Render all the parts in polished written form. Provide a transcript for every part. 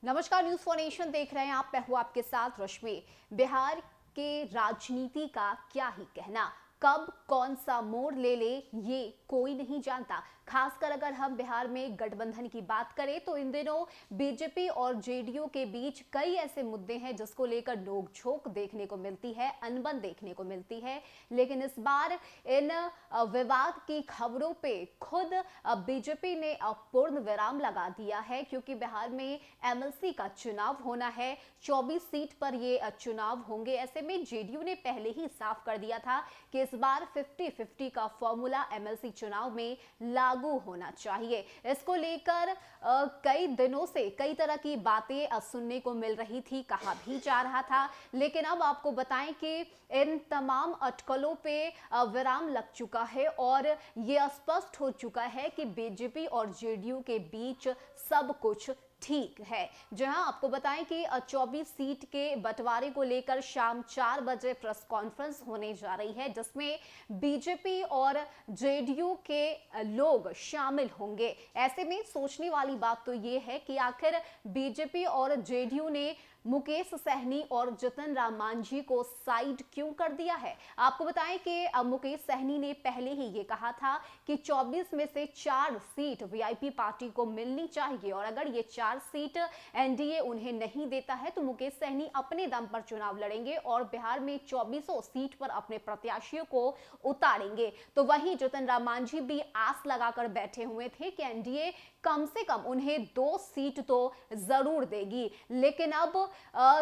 नमस्कार, news for nation देख रहे हैं आप। मैं हूं आपके साथ रश्मि। बिहार के राजनीति का क्या ही कहना, कब कौन सा मोड़ ले ये कोई नहीं जानता। खासकर अगर हम बिहार में गठबंधन की बात करें तो इन दिनों बीजेपी और जेडीयू के बीच कई ऐसे मुद्दे हैं जिसको लेकर नोकझोंक देखने को मिलती है, अनबन देखने को मिलती है। लेकिन इस बार इन विवाद की खबरों पे खुद बीजेपी ने पूर्ण विराम लगा दिया है, क्योंकि बिहार में एमएलसी का चुनाव होना है। 24 सीट पर ये चुनाव होंगे। ऐसे में जेडीयू ने पहले ही साफ कर दिया था कि इस बार 50-50 का फॉर्मूला एमएलसी चुनाव में लागू होना चाहिए। इसको लेकर कई दिनों से कई तरह की बातें सुनने को मिल रही थी, कहा भी जा रहा था। लेकिन अब आपको बताएं कि इन तमाम अटकलों पे विराम लग चुका है और ये स्पष्ट हो चुका है कि बीजेपी और जेडीयू के बीच सब कुछ ठीक है। जहां आपको बताएं कि 24 सीट के बंटवारे को लेकर शाम 4 बजे प्रेस कॉन्फ्रेंस होने जा रही है, जिसमें बीजेपी और जेडीयू के लोग शामिल होंगे। ऐसे में सोचने वाली बात तो ये है कि आखिर बीजेपी और जेडीयू ने मुकेश सहनी और जितन राम मांझी को साइड क्यों कर दिया है। आपको बताएं कि मुकेश सहनी ने पहले ही ये कहा था कि 24 में से 4 सीट वीआईपी पार्टी को मिलनी चाहिए और अगर ये 4 सीट एनडीए उन्हें नहीं देता है तो मुकेश सहनी अपने दम पर चुनाव लड़ेंगे और बिहार में 24 सीट पर अपने प्रत्याशियों को उतारेंगे। तो वहीं जितन राम मांझी भी आस लगाकर बैठे हुए थे कि एनडीए कम से कम उन्हें 2 सीट तो जरूर देगी। लेकिन अब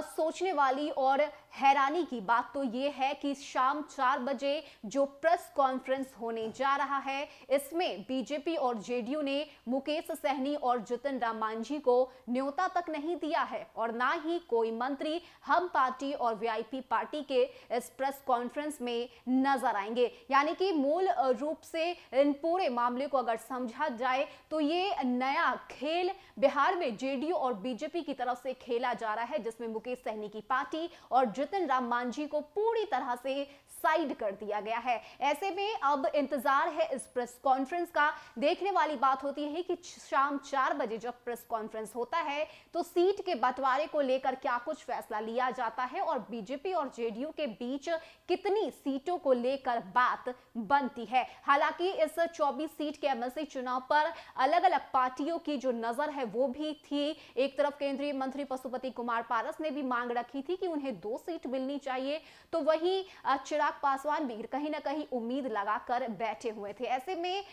सोचने वाली और हैरानी की बात तो यह है कि शाम 4 बजे जो प्रेस कॉन्फ्रेंस होने जा रहा है, इसमें बीजेपी और जेडीयू ने मुकेश सहनी और जितन राम मांझी को न्योता तक नहीं दिया है और ना ही कोई मंत्री हम पार्टी और वीआईपी पार्टी के इस प्रेस कॉन्फ्रेंस में नजर आएंगे। यानी कि मूल रूप से इन पूरे मामले को अगर समझा जाए तो ये नया खेल बिहार में जेडीयू और बीजेपी की तरफ से खेला जा रहा है, जिसमें मुकेश सहनी की पार्टी और जितन राम मांझी को पूरी तरह से साइड कर दिया गया है। ऐसे में अब इंतजार है इस प्रेस कॉन्फ्रेंस का। देखने वाली बात होती है कि शाम 4 बजे जब प्रेस कॉन्फ्रेंस होता है तो सीट के बंटवारे को लेकर क्या कुछ फैसला लिया जाता है और बीजेपी और जेडीयू के बीच कितनी सीटों को लेकर बात बनती है। हालांकि इस 24 सीट के एमएलसी चुनाव पर अलग अलग पार्टियों की जो नजर है वो भी थी। एक तरफ केंद्रीय मंत्री पशुपति कुमार पारस ने भी मांग रखी थी कि उन्हें 2 सीट मिलनी चाहिए, तो वहीं चिराग पासवान भी कहीं ना कहीं उम्मीद लगाकर बैठे हुए थे। ऐसे में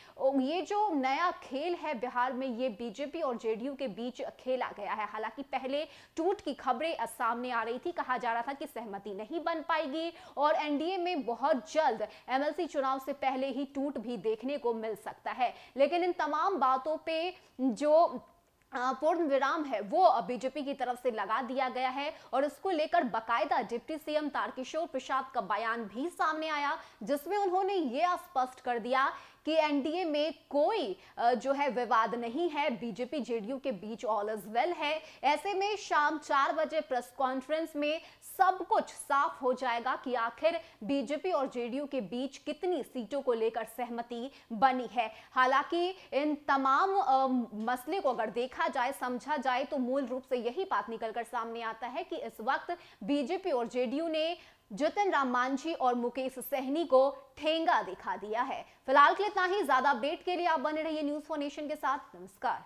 ये जो नया खेल है बिहार में, ये बीजेपी और जेडीयू के बीच खेला गया है। हालांकि पहले टूट की खबरें सामने आ रही थी, कहा जा रहा था कि सहमति नहीं बन पाएगी और एनडीए में बहुत जल्द एमएलसी चुनाव से पहले ही टूट भी देखने को मिल सकता है। लेकिन इन तमाम बातों पे जो पूर्ण विराम है वो बीजेपी की तरफ से लगा दिया गया है और इसको लेकर बकायदा डिप्टी सीएम तारकिशोर प्रसाद का बयान भी सामने आया, जिसमें उन्होंने ये स्पष्ट कर दिया कि एनडीए में कोई जो है विवाद नहीं है, बीजेपी जेडीयू के बीच ऑल इज वेल है। ऐसे में शाम 4 बजे प्रेस कॉन्फ्रेंस में सब कुछ साफ हो जाएगा कि आखिर बीजेपी और जेडीयू के बीच कितनी सीटों को लेकर सहमति बनी है। हालांकि इन तमाम मसले को अगर देखा जाए, समझा जाए, तो मूल रूप से यही बात निकलकर सामने आता है कि इस वक्त बीजेपी और जेडीयू ने जितन राम मांझी और मुकेश सहनी को ठेंगा दिखा दिया है। फिलहाल के लिए इतना ही। ज्यादा अपडेट के लिए आप बने रहिए न्यूज फॉर नेशन के साथ। नमस्कार।